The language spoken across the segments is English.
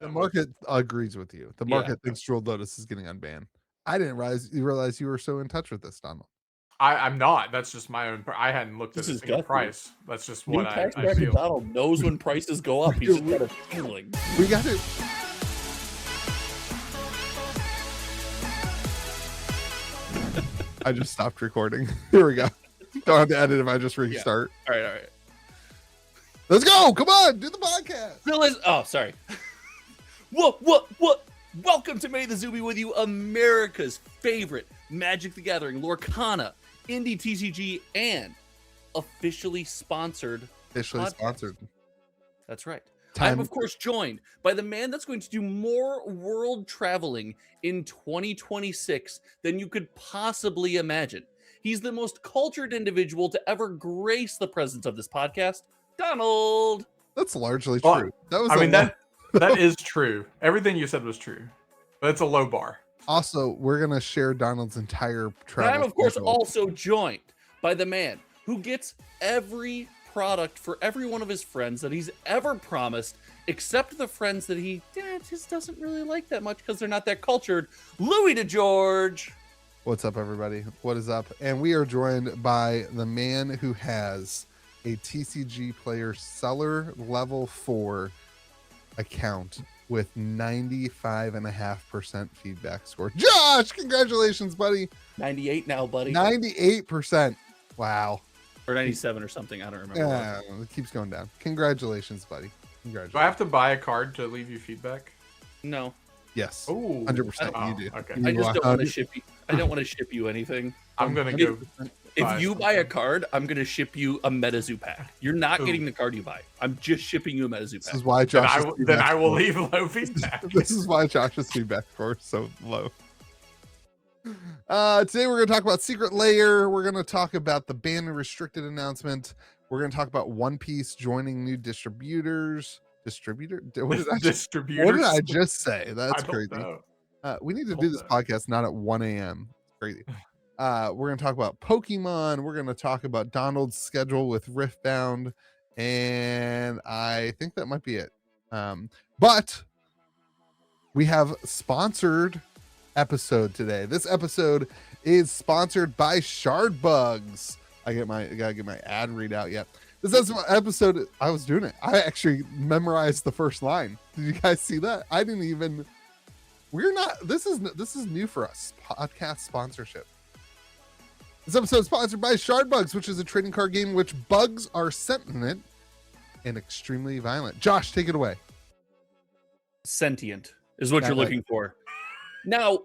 The market agrees with you. The market thinks Jewel Lotus is getting unbanned. I didn't realize you were so in touch with this, Donald. I'm not. That's just my own. I hadn't looked at This a is single gut price. That's just New what tax I bracket feel. Donald knows when prices go up. He's just got a feeling. We got it. I just stopped recording. Here we go. Don't have to edit if I just restart. All right. Let's go. Come on, do the podcast. Oh, sorry. What? Welcome to May the Zoo be with you, America's favorite Magic the Gathering, Lorcana, Indie TCG, and officially sponsored. That's right. I'm, of course, joined by the man that's going to do more world traveling in 2026 than you could possibly imagine. He's the most cultured individual to ever grace the presence of this podcast, Donald. That's largely true. That is true. Everything you said was true, but it's a low bar. Also, we're gonna share Donald's entire travel. I'm, of course, also joined by the man who gets every product for every one of his friends that he's ever promised, except the friends that he just doesn't really like that much because they're not that cultured. Louis DeGeorge. What's up, everybody? What is up? And we are joined by the man who has a TCG player seller level 4 account with 95.5% feedback score. Josh, congratulations, buddy. 98 now, buddy. 98%. Wow. Or 97 or something. I don't remember. Yeah, it keeps going down. Congratulations, buddy. Congratulations. Do I have to buy a card to leave you feedback? No. Yes. Oh, 100% you do. Okay. I just don't want to ship you. I don't want to ship you anything. I'm gonna go. If you buy a card, I'm gonna ship you a MetaZoo pack. You're not getting the card you buy. I'm just shipping you a MetaZoo pack. This is why Josh. Then I will leave low feedback. This is why Josh's feedback score is so low. Today we're going to talk about Secret Lair. We're going to talk about the banned and restricted announcement. We're going to talk about One Piece joining new distributors. What did I just say? That's crazy. We need to do this podcast not at 1 a.m. It's crazy. We're going to talk about Pokemon. We're going to talk about Donald's schedule with Riftbound. And I think that might be it. But we have sponsored episode today. This episode is sponsored by Shardbugs. I gotta get my ad read out yet. This episode, I was doing it. I actually memorized the first line. Did you guys see that? I didn't even. This is new for us. Podcast sponsorship. This episode is sponsored by Shardbugs, which is a trading card game in which bugs are sentient and extremely violent. Josh, take it away. Sentient is what you're looking for. Now,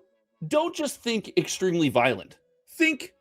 don't just think extremely violent. Think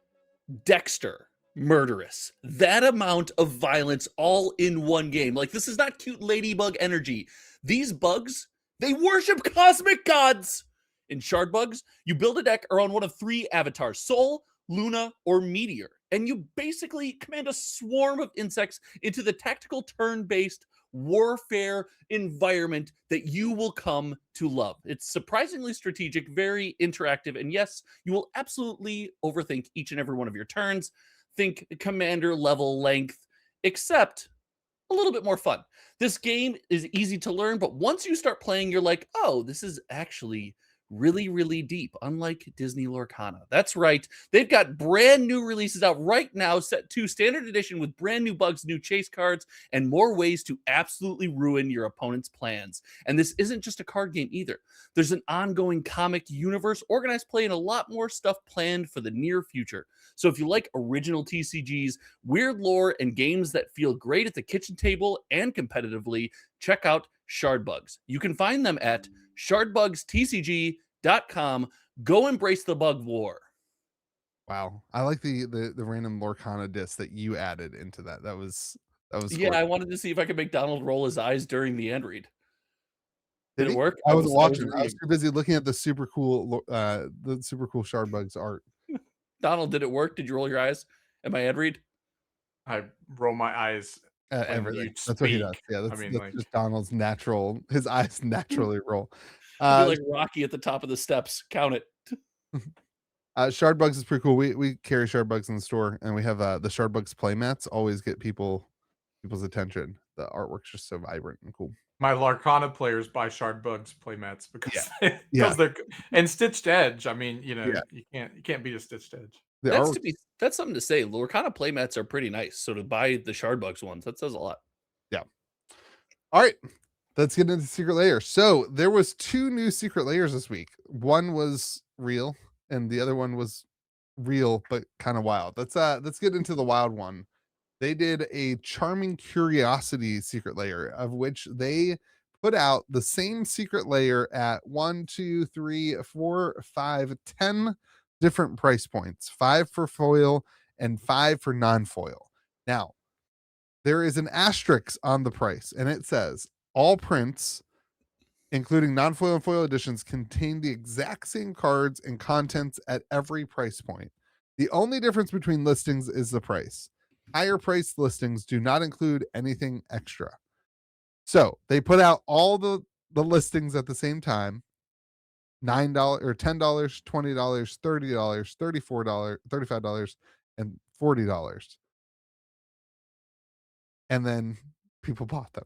Dexter, murderous. That amount of violence all in one game. Like, this is not cute ladybug energy. These bugs, they worship cosmic gods. In Shardbugs, you build a deck around one of 3 avatars, Soul, Luna, or Meteor. And you basically command a swarm of insects into the tactical turn-based warfare environment that you will come to love. It's surprisingly strategic, very interactive, and yes, you will absolutely overthink each and every one of your turns. Think commander level length, except a little bit more fun. This game is easy to learn, but once you start playing, you're like, oh, this is actually really, really deep, unlike Disney Lorcana. That's right. They've got brand new releases out right now, set to standard edition with brand new bugs, new chase cards, and more ways to absolutely ruin your opponent's plans. And this isn't just a card game either. There's an ongoing comic universe, organized play, and a lot more stuff planned for the near future. So if you like original TCGs, weird lore, and games that feel great at the kitchen table and competitively, check out Shardbugs. You can find them at shardbugstcg.com. Go embrace the bug war. Wow, I like the random Lorcana disc that you added into that. That was yeah. Cool. I wanted to see if I could make Donald roll his eyes during the end read. Did it work? I wasn't watching. I was too busy looking at the super cool Shardbugs art. Donald, did it work? Did you roll your eyes at my ad read? I roll my eyes at everything. That's what he does. Yeah, that's just Donald's natural. His eyes naturally roll. Like Rocky at the top of the steps. Count it. Shardbugs is pretty cool. We carry Shardbugs in the store, and we have the Shardbugs playmats. Always get people's attention. The artwork's just so vibrant and cool. my Larcana players buy Shard Bugs playmats because Yeah. they're and Stitched Edge. I mean, you Yeah. can't beat a Stitched Edge. That's something to say. Lorcana playmats are pretty nice. So to buy the Shardbugs ones, that says a lot. Yeah. All right. Let's get into Secret Lair. So there was 2 new Secret Lairs this week. One was real, and the other one was real but kind of wild. Let's get into the wild one. They did a Charming Curiosity Secret Lair, of which they put out the same Secret Lair at 1, 2, 3, 4, 5, 10 different price points, 5 for foil and 5 for non-foil. Now, there is an asterisk on the price, and it says all prints, including non-foil and foil editions, contain the exact same cards and contents at every price point. The only difference between listings is the price. Higher priced listings do not include anything extra. So they put out all the listings at the same time. $9 or $10, $20, $30, $34, $35, and $40. And then people bought them.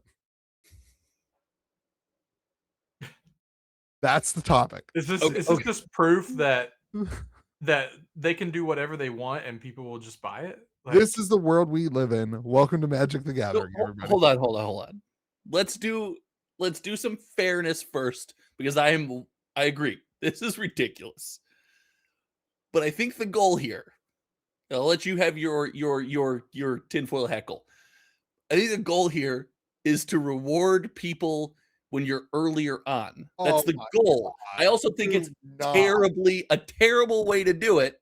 That's the topic. Is this just proof that they can do whatever they want and people will just buy it? This is the world we live in. Welcome to Magic the Gathering, everybody. Hold on. Let's do some fairness first, because I agree. This is ridiculous. But I think the goal here, I'll let you have your tinfoil heckle. I think the goal here is to reward people when you're earlier on. That's the goal. God. I also think it's a terrible way to do it,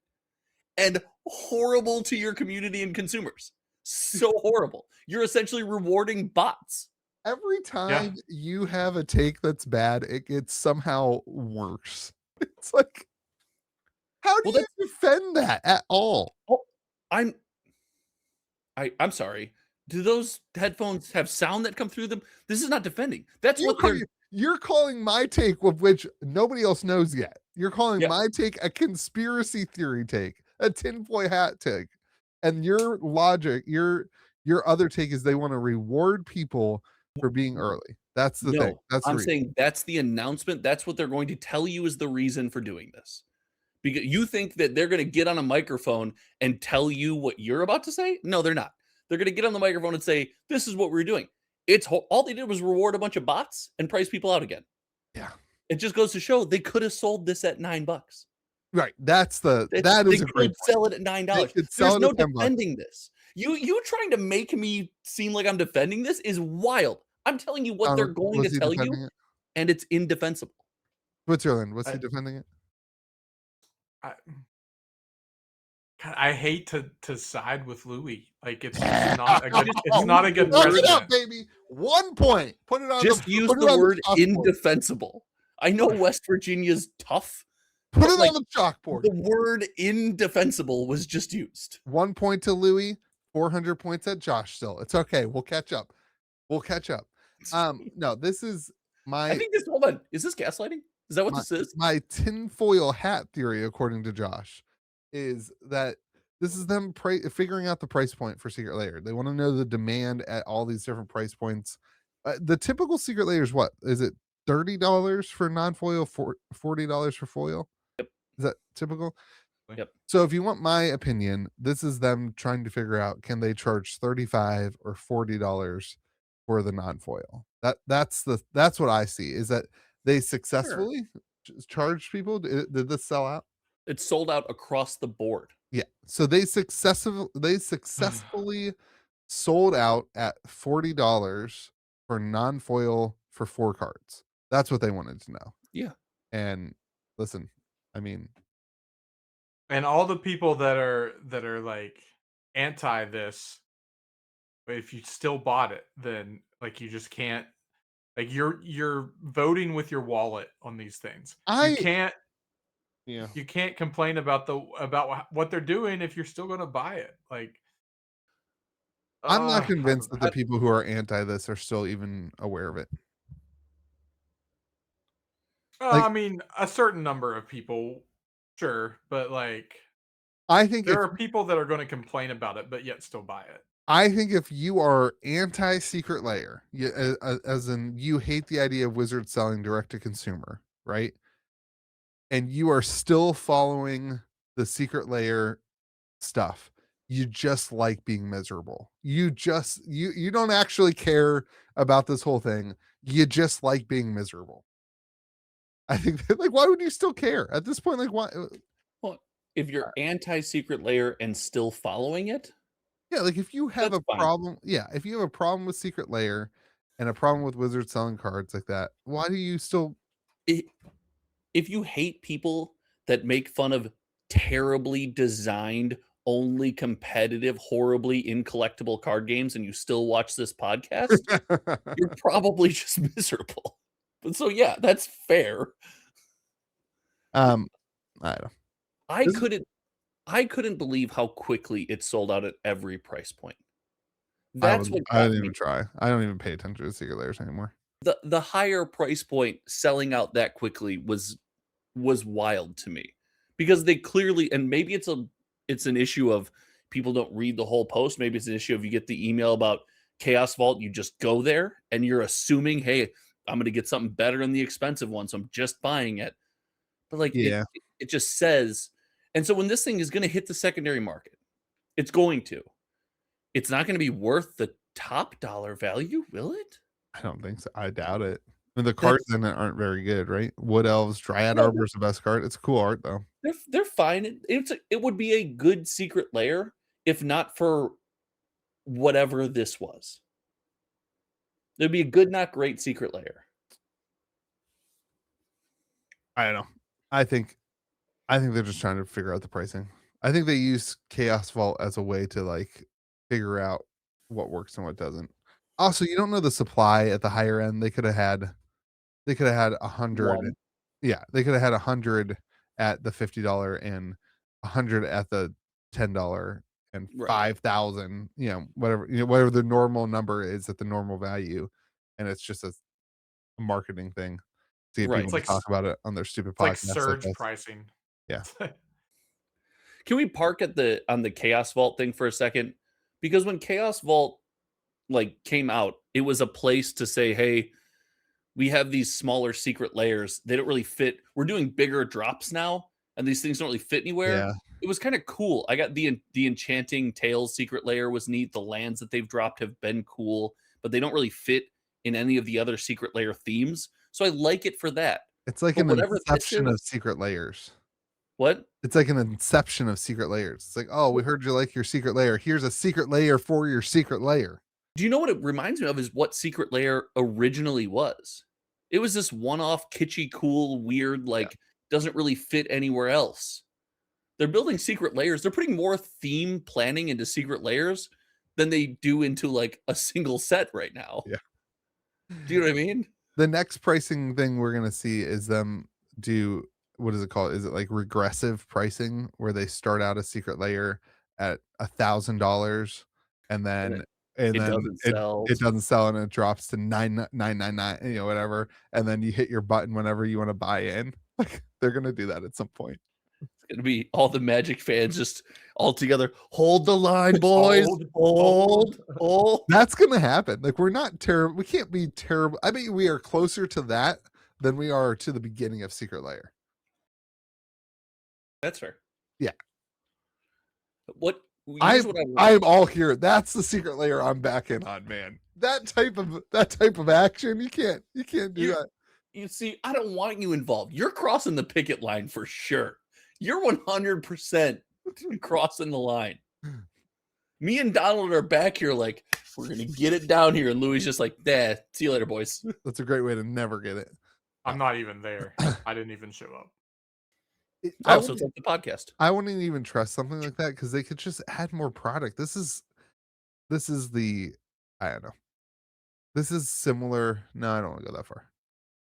and horrible to your community and consumers. So horrible. You're essentially rewarding bots. Every time you have a take that's bad, it gets somehow worse. It's like, how do you defend that at all? Oh, I'm sorry. Do those headphones have sound that come through them? This is not defending. That's you're calling my take, of which nobody else knows yet. You're calling my take a conspiracy theory take, a tinfoil hat take, and your logic, your other take is they want to reward people for being early. That's the thing. I'm saying that's the announcement. That's what they're going to tell you is the reason for doing this. Because you think that they're going to get on a microphone and tell you what you're about to say? No, they're not. They're going to get on the microphone and say, this is what we're doing. All they did was reward a bunch of bots and price people out again. Yeah. It just goes to show they could have sold this at $9. Right. They could sell it at $9. There's no defending this. You trying to make me seem like I'm defending this is wild. I'm telling you what they're going to tell you, and it's indefensible. Switzerland, was he defending it? I hate to side with Louis. Like it's not a good. It's not a good. Knock it up, baby. 1 point. Put it on. Just use the word indefensible. I know West Virginia's tough. Put it on the chalkboard. The word indefensible was just used. 1 point to Louis. 400 points at Josh. Still, it's okay. We'll catch up. No, this is my. I think this. Hold on. Is this gaslighting? Is that what this is? My tinfoil hat theory, according to Josh, is that this is them figuring out the price point for Secret Lair. They want to know the demand at all these different price points. The typical Secret Lair is what? Is it $30 for non-foil, $40 for foil? Yep. Is that typical? Yep. So if you want my opinion, this is them trying to figure out, can they charge $35 or $40 for the non-foil? That's what I see, is that they successfully charged people. Did this sell out? It's sold out across the board. Yeah. So they successfully sold out at $40 for non-foil for 4 cards. That's what they wanted to know. Yeah. And listen, I mean, and all the people that are like anti this, if you still bought it, then like you just can't, like you're voting with your wallet on these things. You can't complain about what they're doing if you're still going to buy it. Like, I'm not convinced that the people who are anti this are still even aware of it. I mean, a certain number of people, sure, but like, I think there are people that are going to complain about it, but yet still buy it. I think if you are anti-Secret Lair, as in you hate the idea of Wizards selling direct to consumer, right? And you are still following the Secret Lair stuff, you just like being miserable. You don't actually care about this whole thing. You just like being miserable. I think that, like, why would you still care at this point? Like, why? Well, if you're anti-Secret Lair and still following it, Yeah, like if you have that's a fine. problem, if you have a problem with Secret Lair and a problem with Wizards selling cards like that, why do you still? If you hate people that make fun of terribly designed, only competitive, horribly incollectible card games and you still watch this podcast, you're probably just miserable. But so yeah, that's fair. I don't know. I couldn't believe how quickly it sold out at every price point. I That's what don't got me. even try. I don't even pay attention to Secret Lairs anymore. The higher price point selling out that quickly was wild to me, because they clearly, and maybe it's an issue of people don't read the whole post. Maybe it's an issue of you get the email about Chaos Vault, you just go there and you're assuming, hey, I'm going to get something better than the expensive one, so I'm just buying it. But like it just says, and so when this thing is going to hit the secondary market, it's going to. It's not going to be worth the top dollar value, will it? I don't think so. I doubt it. I mean, the cards in it aren't very good, right? Wood Elves, Dryad Arbor is the best card. It's cool art though. They're fine. It would be a good Secret Lair if not for whatever this was. It'd be a good, not great Secret Lair. I don't know. I think they're just trying to figure out the pricing. I think they use Chaos Vault as a way to like figure out what works and what doesn't. Also, you don't know the supply at the higher end. They could have had 100. One. Yeah, they could have had 100 at the $50 and 100 at the $10 and 5,000, whatever the normal number is at the normal value, and it's just a marketing thing to get people to talk about it on their stupid podcast. Like surge pricing. Yeah. Can we park on the Chaos Vault thing for a second? Because when Chaos Vault like came out, it was a place to say, hey, we have these smaller Secret Lairs. They don't really fit. We're doing bigger drops now, and these things don't really fit anywhere. Yeah. It was kind of cool. I got the Enchanting Tales Secret Lair was neat. The lands that they've dropped have been cool, but they don't really fit in any of the other Secret Lair themes. So I like it for that. It's like an inception of Secret Lairs. What? It's like an inception of Secret Lairs. It's like, oh, we heard you like your Secret Lair. Here's a Secret Lair for your Secret Lair. Do you know what it reminds me of is what Secret Lair originally was? It was this one-off, kitschy, cool, weird, doesn't really fit anywhere else. They're building Secret Lairs. They're putting more theme planning into Secret Lairs than they do into like a single set right now. Yeah. Do you know what I mean? The next pricing thing we're going to see is them do, what is it called? Is it like regressive pricing where they start out a Secret Lair at $1,000 and then it doesn't sell and it drops to $9,999, whatever, and then you hit your button whenever you want to buy in. Like they're going to do that at some point. It's going to be all the Magic fans just all together. Hold the line, boys. Hold. That's going to happen. Like we're not terrible. We can't be terrible. I mean, we are closer to that than we are to the beginning of Secret Lair. That's fair. Yeah. I'm all here. That's the Secret Lair I'm back in on, man. That type of action, you can't do that. You see, I don't want you involved. You're crossing the picket line for sure. You're 100% crossing the line. Me and Donald are back here like, we're going to get it down here. And Louis just like, see you later, boys. That's a great way to never get it. I'm not even there. I didn't even show up. So it's like the podcast. I wouldn't even trust something like that because they could just add more product. This is the, I don't know. This is similar. No, I don't want to go that far.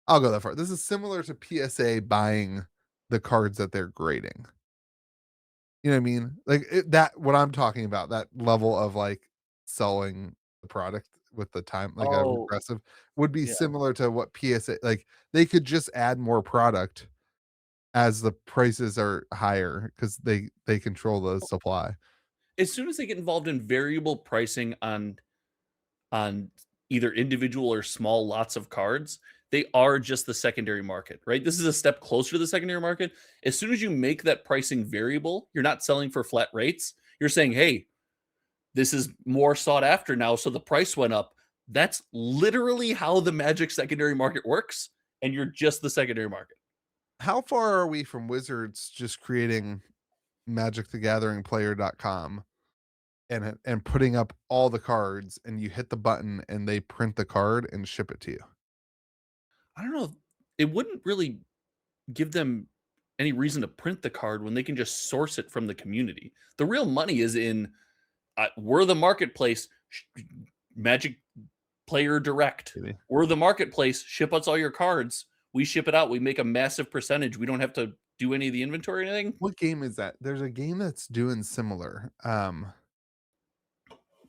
I'll go that far. This is similar to PSA buying the cards that they're grading. You know what I mean? Like what I'm talking about, that level of like selling the product with the time, like a regressive, would be similar to what PSA, like they could just add more product as the prices are higher because they control the supply. as soon as they get involved in variable pricing on either individual or small lots of cards, they are just the secondary market, right? This is a step closer to the secondary market. As soon as you make that pricing variable, you're not selling for flat rates. You're saying, hey, this is more sought after now, so the price went up. That's literally how the Magic secondary market works, and you're just the secondary market. How far are we from Wizards just creating magicthegatheringplayer.com and putting up all the cards, and you hit the button and they print the card and ship it to you? I don't know. It wouldn't really give them any reason to print the card when they can just source it from the community. The real money is in we're the marketplace, Magic Player Direct. Maybe. We're the marketplace, ship us all your cards. We ship it out. We make a massive percentage. We don't have to do any of the inventory or anything. What game is that? There's a game that's doing similar.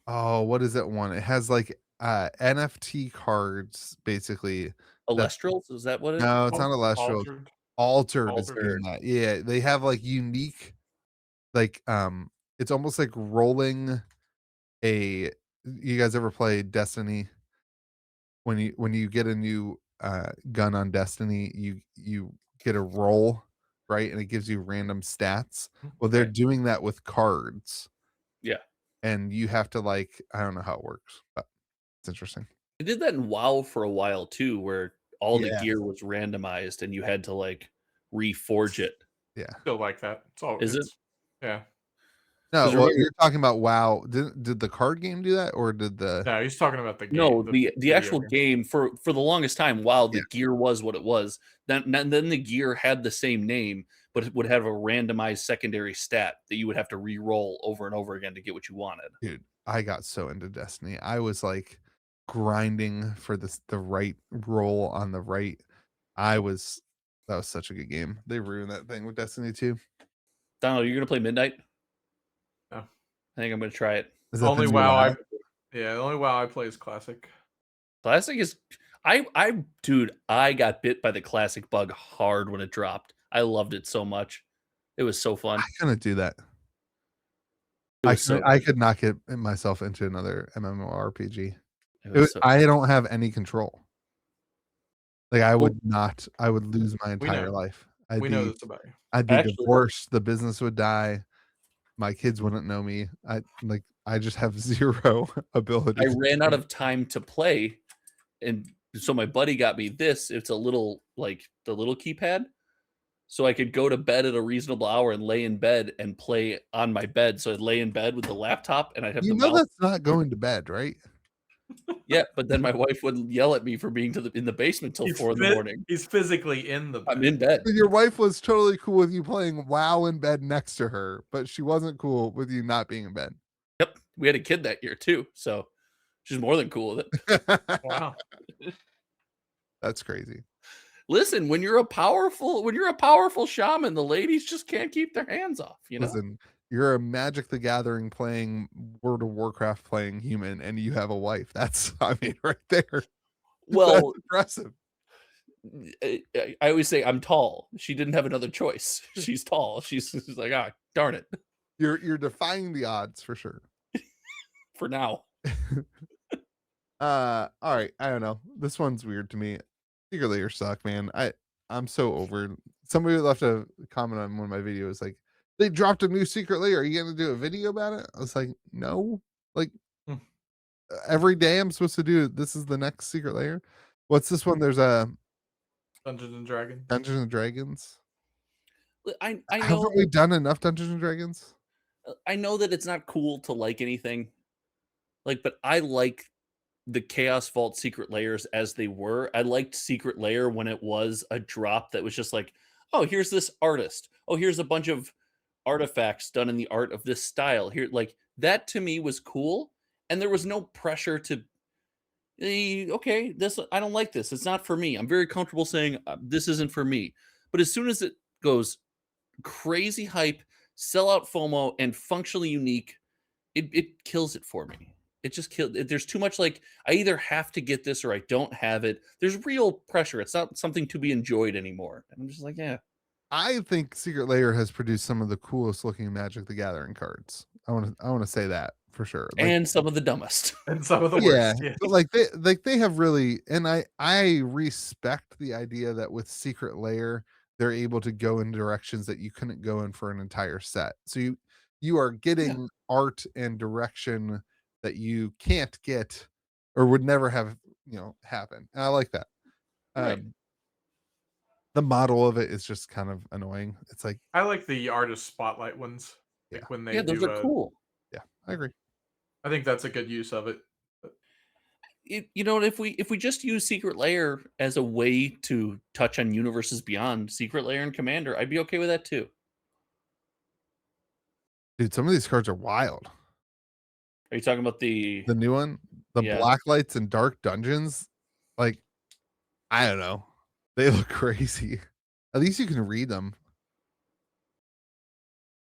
Oh, what is that one? It has like NFT cards, basically. Alestrals? Is that what it is? No, it's not Alestrals. Altered is doing Altered. that. Yeah, they have like unique, like it's almost like rolling a. You guys ever play Destiny? When you get a new gun on Destiny, you get a roll, right, and it gives you random stats. Well, they're Right. doing that with cards. Yeah. And you have to, like, I don't know how it works, but it's interesting. They did that in WoW for a while too, where all the Yeah. gear was randomized and you had to like reforge it. Yeah. Still like that. It's all. Is it? Yeah. No, 'Cause well, remember- you're talking about WoW. Did the card game do that, or did the No, he's talking about the game. No, the video actual game for the longest time, while the gear was what it was, then the gear had the same name, but it would have a randomized secondary stat that you would have to re-roll over and over again to get what you wanted. Dude, I got so into Destiny. I was like grinding for the right roll on the right. That was such a good game. They ruined that thing with Destiny 2. Donald, you're gonna play Midnight? No. I think I'm gonna try it. Is that Only the new WoW. The only WoW I play is Classic. Classic is dude, I got bit by the classic bug hard when it dropped. I loved it so much. It was so fun. I couldn't do that. I could not get myself into another MMORPG. so I don't have any control. Like I would lose my entire life. We know this about you. I'd be Actually- divorced. The business would die. My kids wouldn't know me. I just have zero ability. I ran out of time to play, and so my buddy got me this. It's a little like the little keypad, so I could go to bed at a reasonable hour and lay in bed and play on my bed. So I'd lay in bed with the laptop, and I'd have the mouse. That's not going to bed, right? Yeah, but then my wife would yell at me for being in the basement till 4 in the morning. He's physically in the bed. I'm in bed. Your wife was totally cool with you playing WoW in bed next to her, but she wasn't cool with you not being in bed. Yep, we had a kid that year too, so she's more than cool with it. Wow. That's crazy. Listen, when you're a powerful shaman, the ladies just can't keep their hands off. You know. Listen, you're a Magic the Gathering playing, World of Warcraft playing human, and you have a wife. That's, I mean, right there. Well, that's impressive. I always say I'm tall. She didn't have another choice. She's tall. She's like, darn it. You're defying the odds for sure. For now. All right. I don't know. This one's weird to me. Secret Lair suck, man. I'm so over. Somebody left a comment on one of my videos like, they dropped a new Secret Lair. Are you gonna do a video about it? I was like, no. Like every day I'm supposed to do this is the next Secret Lair. What's this one? There's a Dungeons and Dragons. Dungeons and Dragons. I know. Haven't we done enough Dungeons and Dragons? I know that it's not cool to like anything. But I like the Chaos Vault Secret Lairs as they were. I liked Secret Lair when it was a drop that was just like, oh, here's this artist. Oh, here's a bunch of artifacts done in the art of this style. Here, that to me was cool. And there was no pressure to, okay, this, I don't like this. It's not for me. I'm very comfortable saying this isn't for me. But as soon as it goes crazy hype, sellout FOMO, and functionally unique, it kills it for me. It just killed. There's too much I either have to get this or I don't have it. There's real pressure. It's not something to be enjoyed anymore. And I'm just like, yeah. I think Secret Lair has produced some of the coolest looking Magic the Gathering cards. I want to say that for sure. Like, and some of the dumbest. And some of the yeah, worst. Yeah. but they have really, and I respect the idea that with Secret Lair they're able to go in directions that you couldn't go in for an entire set. So you are getting art and direction that you can't get or would never have, happen. And I like that. Right. The model of it is just kind of annoying. It's like, I like the artist spotlight ones. Yeah. Like when they Yeah, those do are cool. yeah, I agree. I think that's a good use of it. If we just use Secret Lair as a way to touch on universes beyond Secret Lair and Commander, I'd be okay with that too. Dude, some of these cards are wild. Are you talking about the new one, the black lights and dark dungeons? Like, I don't know. They look crazy. At least you can read them.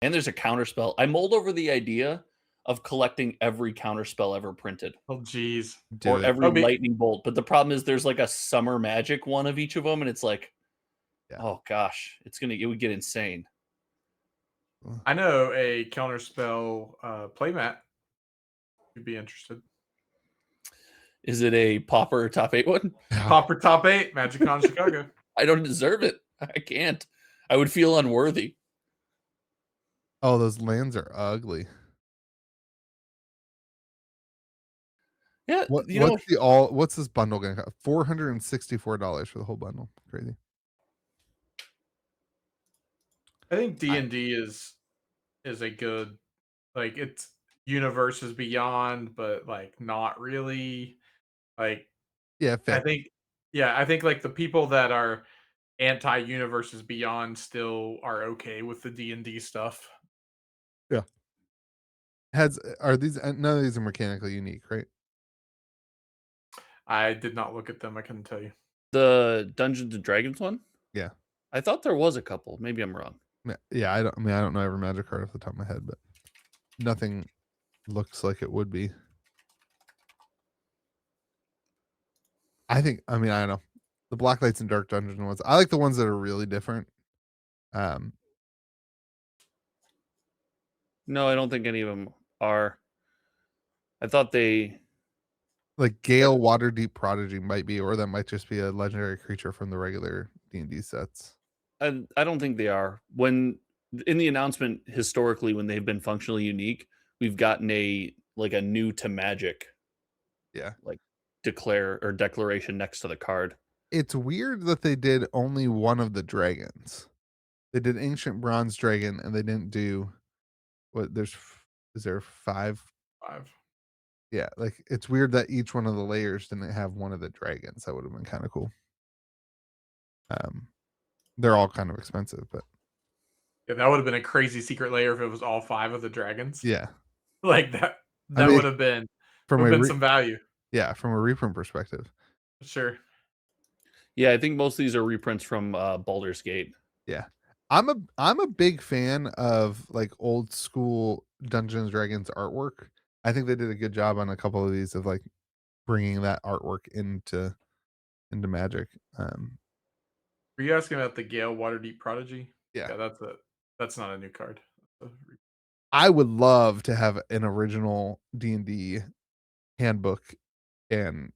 And there's a counterspell. I mulled over the idea of collecting every counterspell ever printed. Oh, geez. Or every lightning bolt. But the problem is there's like a summer magic one of each of them, and it's like, oh gosh, it would get insane. I know a counterspell playmat. You'd be interested. Is it a Pauper top 8 one? Pauper top 8, MagicCon Chicago. I don't deserve it. I can't. I would feel unworthy. Oh, those lands are ugly. Yeah, what's this bundle gonna cost? $464 for the whole bundle. Crazy. I think D&D is a good, like, it's universes beyond, but like not really. Like, yeah, I think like the people that are anti-universes beyond still are okay with the D&D stuff. Yeah. Are these, none of these are mechanically unique, right? I did not look at them. I couldn't tell you. The Dungeons and Dragons one? Yeah. I thought there was a couple. Maybe I'm wrong. Yeah, I don't know every Magic card off the top of my head, but nothing looks like it would be. I don't know. The black lights and dark dungeon ones. I like the ones that are really different. No, I don't think any of them are. I thought they like Gale Waterdeep Prodigy might be, or that might just be a legendary creature from the regular D&D sets. And I don't think they are. When in the announcement historically, when they've been functionally unique, we've gotten a new to Magic. Yeah. Like declaration next to the card. It's weird that they did only one of the dragons. They did Ancient Bronze Dragon, and they didn't do is there 5? 5. Yeah, like it's weird that each one of the layers didn't have one of the dragons. That would have been kind of cool. They're all kind of expensive, but yeah, that would have been a crazy secret layer if it was all 5 of the dragons. Yeah, like that would have been some value. Yeah, from a reprint perspective. Sure. Yeah, I think most of these are reprints from Baldur's Gate. Yeah. I'm a big fan of like old school Dungeons and Dragons artwork. I think they did a good job on a couple of these of like bringing that artwork into Magic. Were you asking about the Gale Waterdeep Prodigy? Yeah, that's not a new card. I would love to have an original D&D handbook and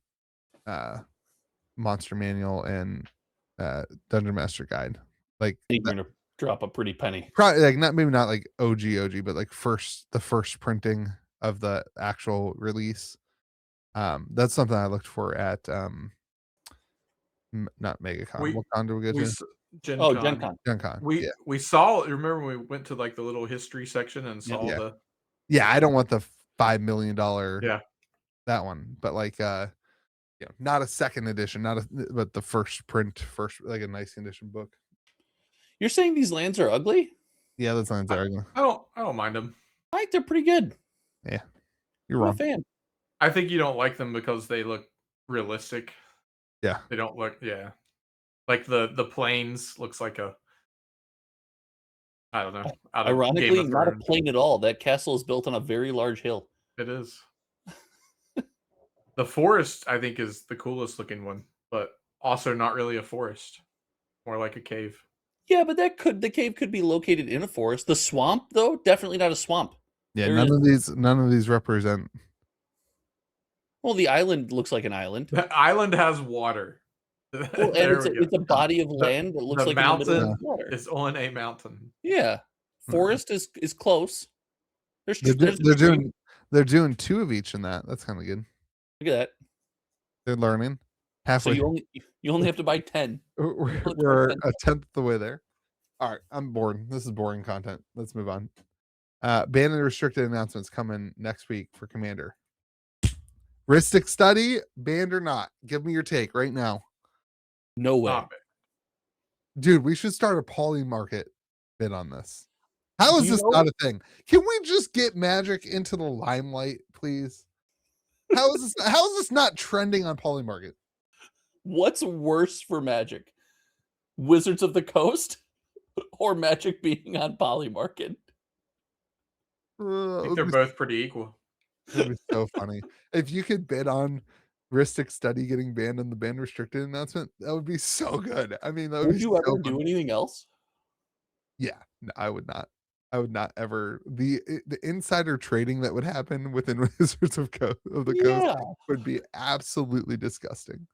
monster manual and Dungeon Master Guide. Like you're gonna drop a pretty penny. Probably like not like OG, but like the first printing of the actual release. That's something I looked for at not MegaCon. What con did we go to? Gen Con. Gen Con. We saw. Remember when we went to like the little history section and saw the. Yeah, I don't want the $5 million. That one, but like not a second edition, but the first like a nice condition book. You're saying these lands are ugly? Yeah, those lands are ugly. I don't mind them. I think they're pretty good. Yeah, you're wrong. I'm a fan. I think you don't like them because they look realistic. Yeah, they don't look. Yeah, like the plains looks like a. I don't know. Ironically, not a plain at all. That castle is built on a very large hill. It is. The forest, I think, is the coolest looking one, but also not really a forest. More like a cave. Yeah, but the cave could be located in a forest. The swamp, though, definitely not a swamp. Yeah, none of these represent. Well, the island looks like an island. The island has water. Well, and it's a body of land that looks the like in the middle of mountain water. is on a mountain. Yeah, forest is close. They're doing 2 of each in that. That's kind of good. Look at that. They're learning So halfway. you only have to buy 10. We're a tenth of the way there. All right, I'm bored. This is boring content. Let's move on. Ban and restricted announcements coming next week for Commander. Ristic study, banned or not? Give me your take right now. No way. Dude, we should start a poly market bid on this. How is this not a thing? Can we just get Magic into the limelight, please? How is this not trending on poly market? What's worse for Magic? Wizards of the Coast or Magic being on poly market? I think they're both pretty equal. It'd be so funny. If you could bid on Ristic Study getting banned in the ban restricted announcement, that would be so good. I mean, that would you ever do anything else? Yeah, no, I would not. I would not ever. The insider trading that would happen within Wizards of the Coast would be absolutely disgusting.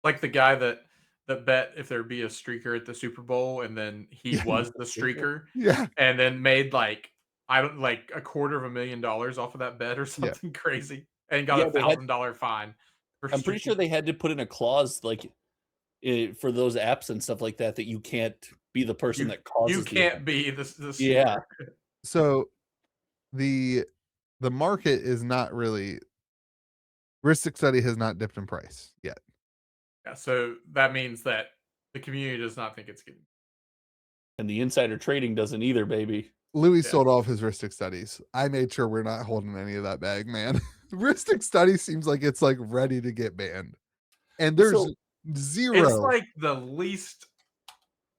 Like the guy that bet if there'd be a streaker at the Super Bowl, and then he was the streaker, and then made like $250,000 off of that bet or something crazy, and got a $1,000 fine. I'm pretty sure they had to put in a clause like for those apps and stuff like that that you can't be the person that causes. You can't be the yeah. So the market is not really. Ristic Study has not dipped in price yet. Yeah, so that means that the community does not think it's getting. And the insider trading doesn't either, baby. Louis sold off his Ristic Studies. I made sure we're not holding any of that bag, man. Ristic Study seems like it's like ready to get banned. And there's zero. It's like the least,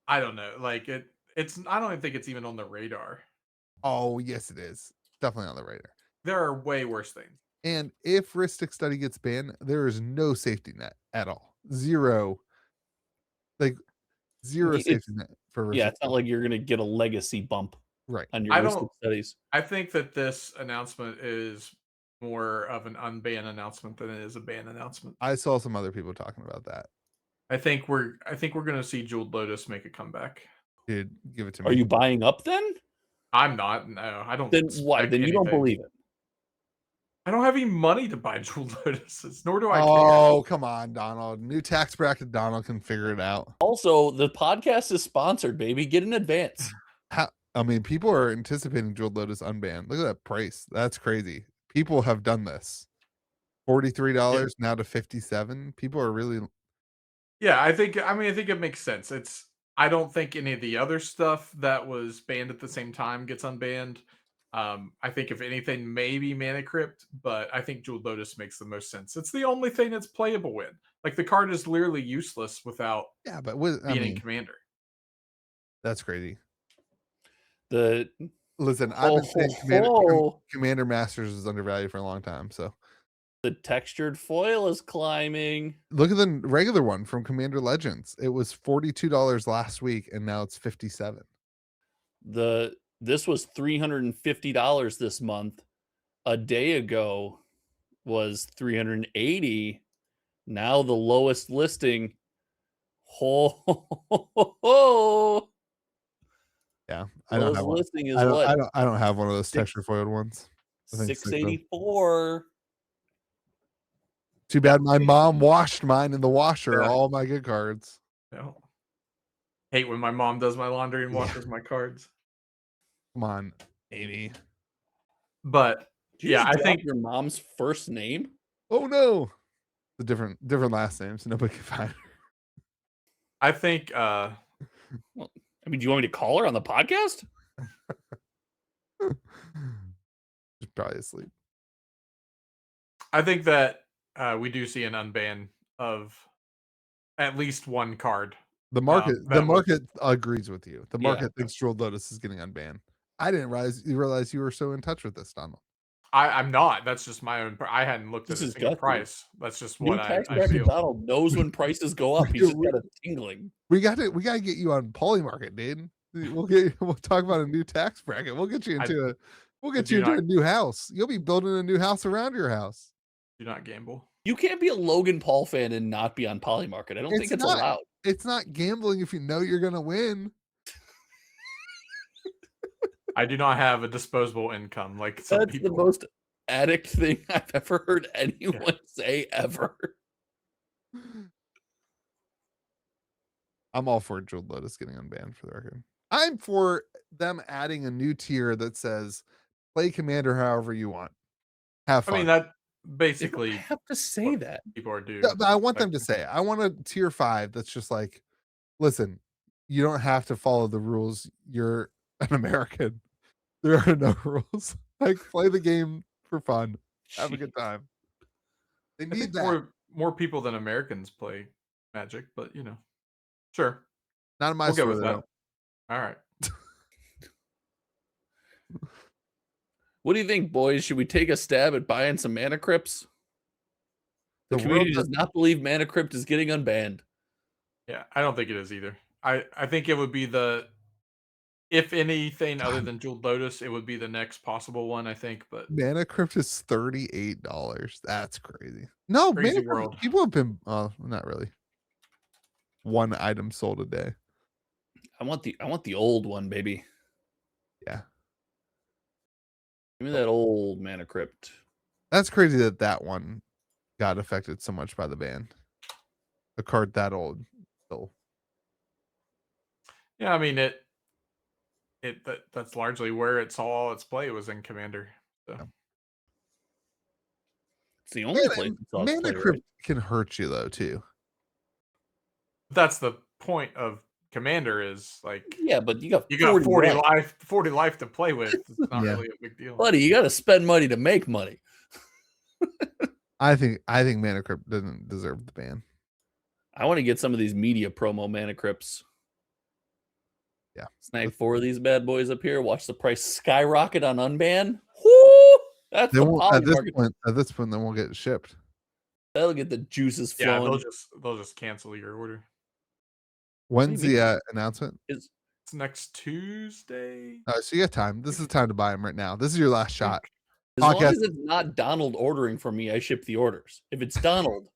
I don't know, like it's I don't even think it's even on the radar. Oh, yes, it is. Definitely on the radar. There are way worse things. And if Ristic Study gets banned, there is no safety net at all. Zero. Like zero safety net for Ristic. Yeah, it's not like you're gonna get a legacy bump on your Ristic Studies. I think that this announcement is more of an unban announcement than it is a ban announcement. I saw some other people talking about that. I think we're gonna see Jeweled Lotus make a comeback. Dude, give it to me. Are you buying up then? I'm not. No, I don't. Then why? Then you don't believe it. I don't have any money to buy Jeweled Lotuses, nor do I care. Oh, come on, Donald. New tax bracket, Donald can figure it out. Also, the podcast is sponsored, baby. Get in advance. I mean, people are anticipating Jeweled Lotus unbanned. Look at that price. That's crazy. People have done this. $43 now to $57. People are really. Yeah, I think it makes sense. I don't think any of the other stuff that was banned at the same time gets unbanned. I think if anything, maybe Mana Crypt, but I think Jeweled Lotus makes the most sense. It's the only thing that's playable in. Like the card is literally useless without being Commander. That's crazy. Listen, I've been saying Commander Masters is undervalued for a long time. So the textured foil is climbing. Look at the regular one from Commander Legends. It was $42 last week, and now it's $57. This was $350 this month. A day ago was $380. Now the lowest listing. Yeah, I don't have one. Listing is I don't have one of those texture foiled ones. $684. Too bad my mom washed mine in the washer. All my good cards. No. Hate when my mom does my laundry and washes my cards. Come on, Amy. But I think your mom's first name. Oh no, the different last names. Nobody can find her. I think. Well, I mean, do you want me to call her on the podcast? She's probably asleep. I think that we do see an unban of at least one card. The market agrees with you. The market thinks Jeweled Lotus is getting unbanned. I didn't realize you were so in touch with this, Donald. I'm not. That's just my own. I hadn't looked at This a is single gutsy. price. That's just New what tax I bracket feel. Donald knows when prices go up. He's just got a tingling. We got to get you on Polymarket, dude. We'll talk about a new tax bracket. We'll get you into a new house. You'll be building a new house around your house. Do not gamble. You can't be a Logan Paul fan and not be on Polymarket. I don't think it's allowed. It's not gambling if you know you're gonna win. I do not have a disposable income like some That's people. the most addict thing I've ever heard anyone say ever. I'm all for Jeweled Lotus getting unbanned, for the record. I'm for them adding a new tier that says play Commander however you want. Have fun. I mean, that basically they don't have to say that. people are doing. Yeah, but I want them to say it. I want a tier 5 that's just like, listen, you don't have to follow the rules. You're an American. There are no rules. Like, play the game for fun. Have a good time. They need that. More people than Americans play Magic, but sure. Not in my store, with that. All right. What do you think, boys? Should we take a stab at buying some Mana Crypts? The community does not believe Mana Crypt is getting unbanned. Yeah, I don't think it is either. I think it would be if anything other than Jeweled Lotus, it would be the next possible one, I think. But Mana Crypt is $38. That's crazy. No, crazy Mana world. Crypt, people have been not really. One item sold a day. I want the old one, baby. Yeah. Give me that old Mana Crypt. That's crazy that one got affected so much by the ban. A card that old still. Yeah, I mean that's largely where it saw all its play was in Commander. So Yeah. It's the only place it saw its Mana play, Crypt right? can hurt you though too. That's the point of Commander is like, yeah, but you got 40 life to play with. It's not really a big deal, buddy. You got to spend money to make money. I think Mana Crypt doesn't deserve the ban. I want to get some of these media promo Mana Crypts. Yeah, snag 4 of these bad boys up here. Watch the price skyrocket on unban. Whoo! That's at this point, they won't get shipped. That'll get the juices flowing. Yeah, they'll just cancel your order. When's the announcement? It's next Tuesday. So you got time. This is the time to buy them right now. This is your last shot. As long as it's not Donald ordering for me, I ship the orders. If it's Donald,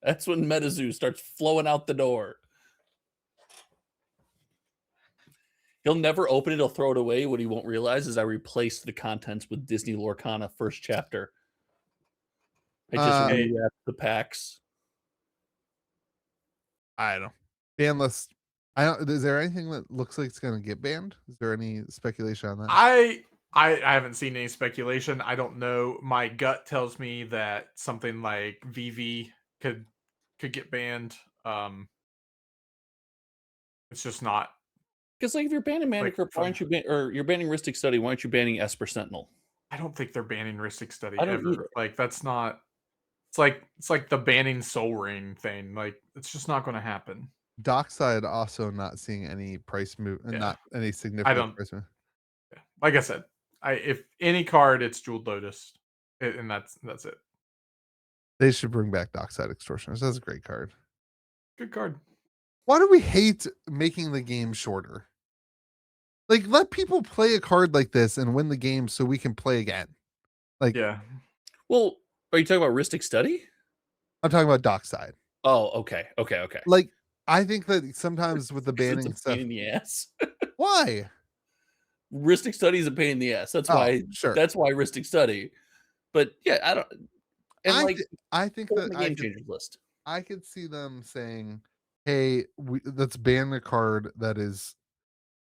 that's when MetaZoo starts flowing out the door. He'll never open it. He'll throw it away. What he won't realize is I replaced the contents with Disney Lorcana first chapter. I just rewrapped the packs. I don't know. Ban list. Is there anything that looks like it's going to get banned? Is there any speculation on that? I haven't seen any speculation. I don't know. My gut tells me that something like VV could get banned. It's just not. Because if you're banning Mana Crypt, why aren't you you're banning Rhystic Study? Why aren't you banning Esper Sentinel? I don't think they're banning Rhystic Study I don't ever. either. Like that's not. It's like the banning Soul Ring thing. Like it's just not going to happen. Dockside also not seeing any price move, not any significant price move. Yeah. Like I said, if any card, it's Jeweled Lotus, and that's it. They should bring back Dockside Extortioners. That's a great card. Good card. Why do we hate making the game shorter? Like, let people play a card like this and win the game so we can play again. Like, yeah. Well, are you talking about Rhystic Study? I'm talking about Dockside. Oh, okay. Like, I think that sometimes with the banning it's a stuff, pain in the ass. Why? Rhystic Study is a pain in the ass. That's why. Sure. That's why Rhystic Study. But yeah, I don't. And I think that the game changers list. I could see them saying, "Hey, let's ban the card that is.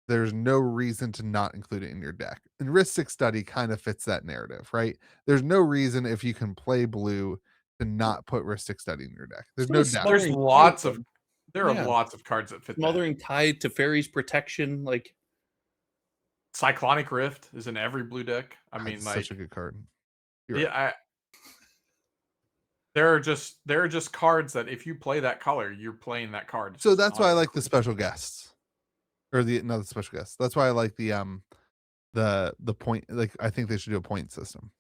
There's no reason to not include it in your deck." And Rhystic Study kind of fits that narrative, right? There's no reason if you can play blue to not put Rhystic Study in your deck. There's no doubt. There's lots of. There are lots of cards that fit. Smothering Tide to Fairies Protection, like Cyclonic Rift is in every blue deck. I mean, like such a good card. Right. There are just cards that if you play that color, you're playing that card. So that's why I like the special guests, or not the special guests. That's why I like the the point. Like, I think they should do a point system.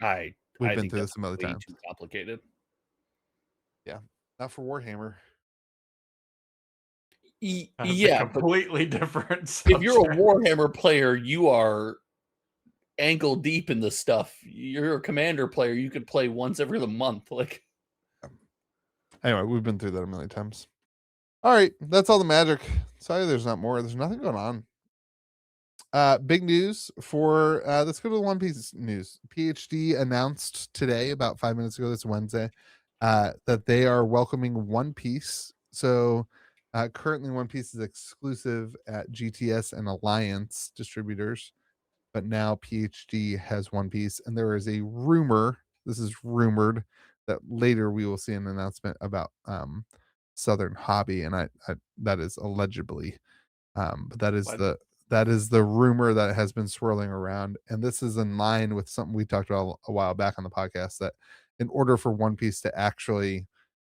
We've been think through that's this a million way times. too complicated. Yeah, not for Warhammer. Yeah, completely different subject. If you're a Warhammer player, you are ankle deep in the stuff. You're a Commander player, you could play once every month. Like, anyway, we've been through that a million times. All right, that's all the Magic. Sorry, there's not more. There's nothing going on. Big news for let's go to the One Piece news. PhD announced today, about 5 minutes ago, this Wednesday, that they are welcoming One Piece. So currently One Piece is exclusive at GTS and Alliance distributors, but now PhD has One Piece, and there is a rumor, this is rumored, that later we will see an announcement about Southern Hobby, and I that is allegedly, but that is the rumor that has been swirling around, and this is in line with something we talked about a while back on the podcast, that in order for One Piece to actually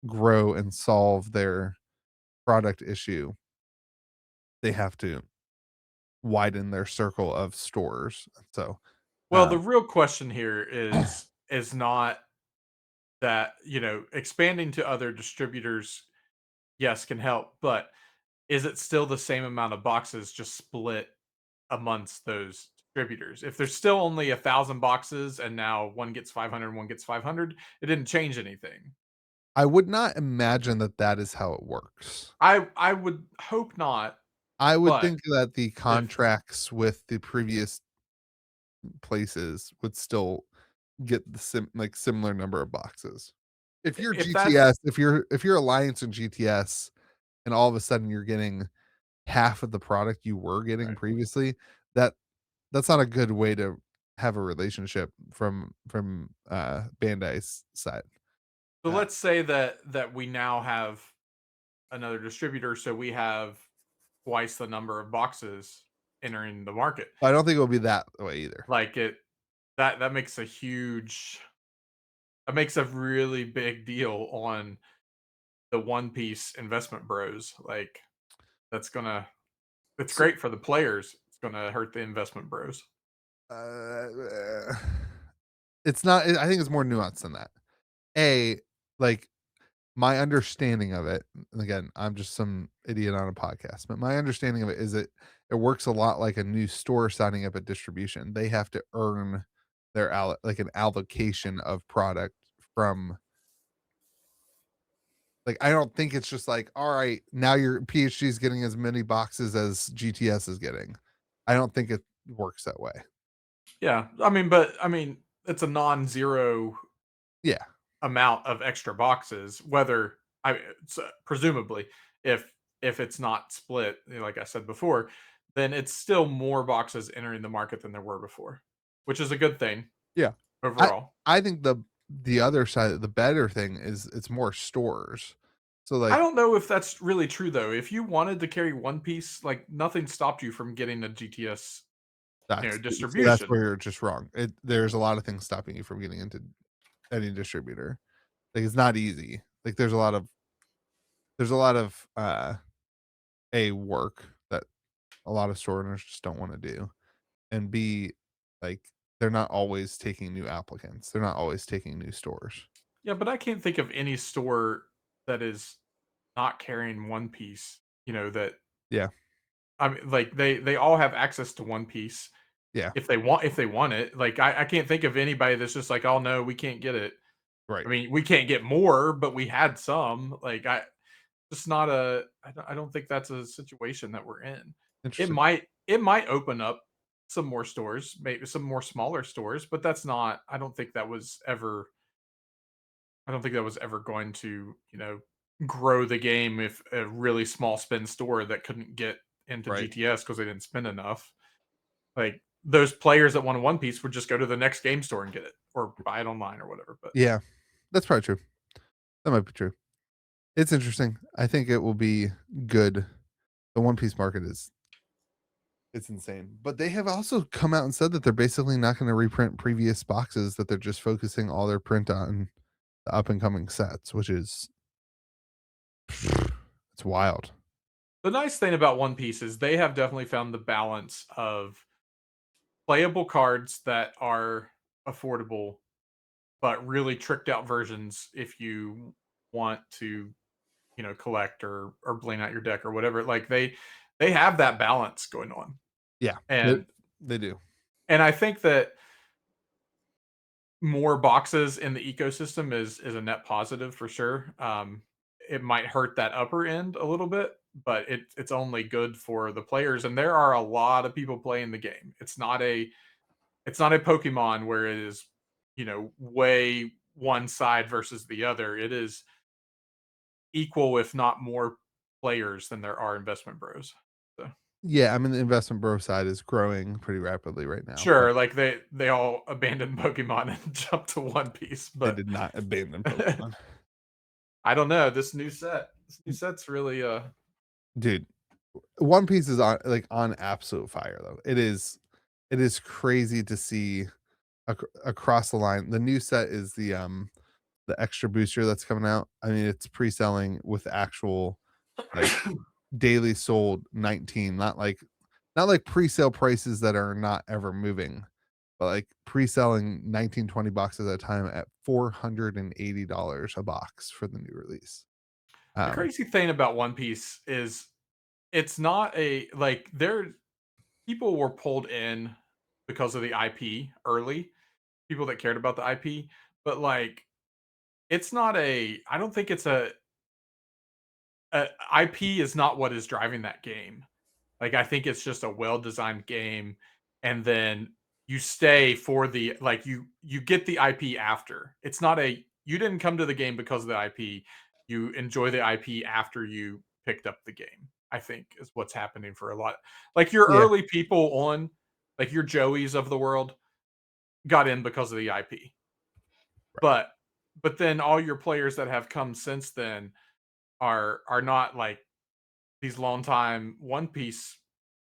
grow and solve their product issue, they have to widen their circle of stores. So, well, the real question here is not that, expanding to other distributors, yes, can help, but is it still the same amount of boxes just split amongst those distributors? If there's still only 1,000 boxes and now one gets 500, one gets 500, it didn't change anything. I would not imagine that is how it works. I would hope not. I would think that the contracts with the previous places would still get the similar number of boxes. If you're GTS, if you're Alliance and GTS, and all of a sudden you're getting half of the product you were getting previously, that's not a good way to have a relationship from Bandai's side. So let's say that we now have another distributor, so we have twice the number of boxes entering the market. I don't think it will be that way either. Like that makes a really big deal on the One Piece investment bros. Like, it's great for the players. It's gonna hurt the investment bros. It's not. I think it's more nuanced than that. Like, my understanding of it, and again, I'm just some idiot on a podcast, but my understanding of it is it works a lot like a new store signing up a distribution. They have to earn their an allocation of product from. Like, I don't think it's just like, all right, now your PhD is getting as many boxes as GTS is getting. I don't think it works that way. Yeah, it's a non-zero amount of extra boxes. Whether presumably, if it's not split, like I said before, then it's still more boxes entering the market than there were before, which is a good thing. Yeah, overall. I think the other side, the better thing is it's more stores. So, like, I don't know if that's really true though. If you wanted to carry One Piece, like, nothing stopped you from getting a GTS distribution. So that's where you're just wrong. There's a lot of things stopping you from getting into any distributor. Like, it's not easy. Like, there's a lot of work that a lot of store owners just don't want to do, and B, like, they're not always taking new applicants. They're not always taking new stores. Yeah, but I can't think of any store that is not carrying One Piece. That. Yeah. I mean, like, they all have access to One Piece. Yeah. If they want it. Like, I can't think of anybody that's just like, oh no, we can't get it. Right. I mean, we can't get more, but we had some. Like, I don't think that's a situation that we're in. It might open up some more stores, maybe some more smaller stores, but that's not. I don't think that was ever going to, grow the game if a really small spend store that couldn't get into GTS because they didn't spend enough. Like, those players that want a One Piece would just go to the next game store and get it, or buy it online or whatever. But yeah, that's probably true. That might be true. It's interesting. I think it will be good. The One Piece market it's insane. But they have also come out and said that they're basically not going to reprint previous boxes, that they're just focusing all their print on the up and coming sets, which is it's wild. The nice thing about One Piece is they have definitely found the balance of playable cards that are affordable, but really tricked out versions if you want to, collect or bling out your deck or whatever. Like they have that balance going on. Yeah, And they do. And I think that more boxes in the ecosystem is a net positive for sure. It might hurt that upper end a little bit, but it's only good for the players. And there are a lot of people playing the game. It's not a Pokemon where it is, way one side versus the other. It is equal, if not more players than there are investment bros. So. Yeah, I mean the investment bro side is growing pretty rapidly right now. Sure, like they all abandoned Pokemon and jumped to One Piece, They but did not abandon Pokemon. I don't know. This new set's really Dude, One Piece is on absolute fire though. It is crazy to see across the line. The new set is the extra booster that's coming out. I mean, it's pre-selling with actual like daily sold 19, not like pre-sale prices that are not ever moving, but like pre-selling 19, 20 boxes at a time at $480 a box for the new release. the crazy thing about One Piece is it's not people were pulled in because of the IP early, people that cared about the IP, but like it's not a I don't think it's a IP is not what is driving that game. Like I think it's just a well-designed game, and then you stay for the you get the IP after. It's not a you didn't come to the game because of the IP. You enjoy the IP after you picked up the game. I think is what's happening for a lot. Like your Yeah. early people on, like your Joeys of the world, got in because of the IP. Right. But then all your players that have come since then are not like these longtime One Piece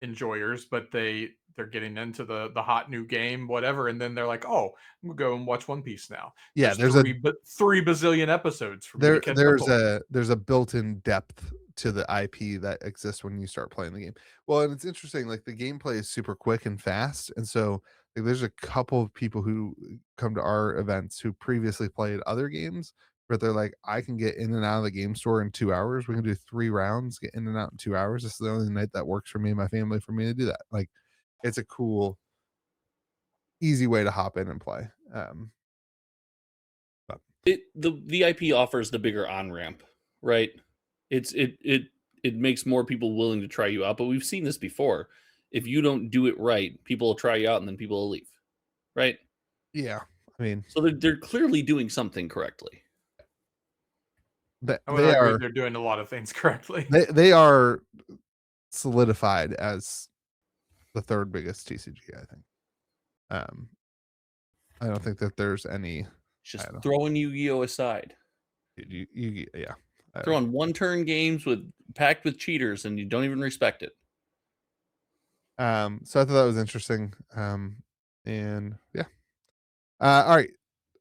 enjoyers, but they're getting into the hot new game, whatever, and then they're like, "Oh, I'm gonna go and watch One Piece now." Yeah, There's there's a 3 bazillion episodes for me to catch up on. there's a built-in depth to the IP that exists when you start playing the game. Well, and it's interesting, like the gameplay is super quick and fast, and so like, there's a couple of people who come to our events who previously played other games, where they're like, I can get in and out of the game store in 2 hours. We can do 3 rounds, get in and out in 2 hours. This is the only night that works for me and my family for me to do that. Like, it's a cool, easy way to hop in and play. The IP offers the bigger on ramp, right? It makes more people willing to try you out. But we've seen this before. If you don't do it right, people will try you out and then people will leave, right? Yeah, I mean, so they're clearly doing something correctly. I would argue they're doing a lot of things correctly. They are solidified as the third biggest TCG, I think. I don't think that there's any. Just throwing Yu-Gi-Oh aside. Yeah. Throwing one-turn games packed with cheaters, and you don't even respect it. So I thought that was interesting. And yeah. All right.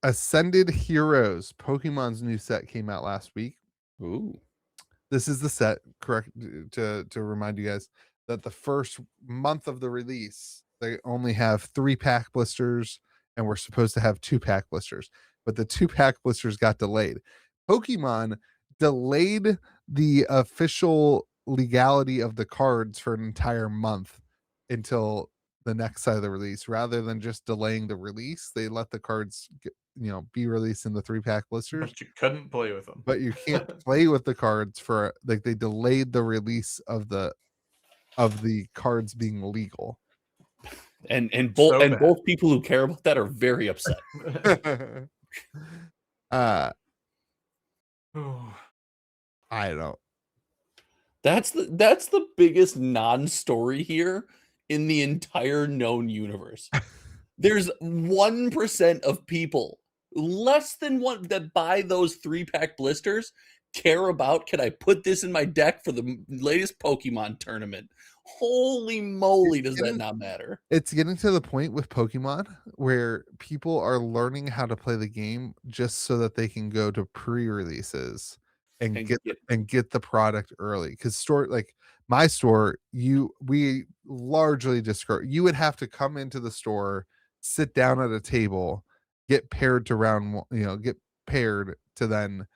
Ascended Heroes, Pokemon's new set came out last week. Ooh. This is the set, correct, to remind you guys that the first month of the release, they only have 3-pack blisters, and we're supposed to have 2-pack blisters, but the 2-pack blisters got delayed. Pokemon delayed the official legality of the cards for an entire month until the next side of the release. Rather than just delaying the release, they let the cards be released in the 3-pack blisters, but you couldn't play with them. But you can't play with the cards for like they delayed the release of the cards being legal. And both people who care about that are very upset. I don't know. That's the biggest non-story here in the entire known universe. There's 1% of people, less than one, that buy those 3-pack blisters care about, can I put this in my deck for the latest Pokemon tournament? Holy moly, does that not matter? It's getting to the point with Pokemon where people are learning how to play the game just so that they can go to pre-releases and get the product early. Because My store, we largely discourage. You would have to come into the store, sit down at a table, get paired to get paired to then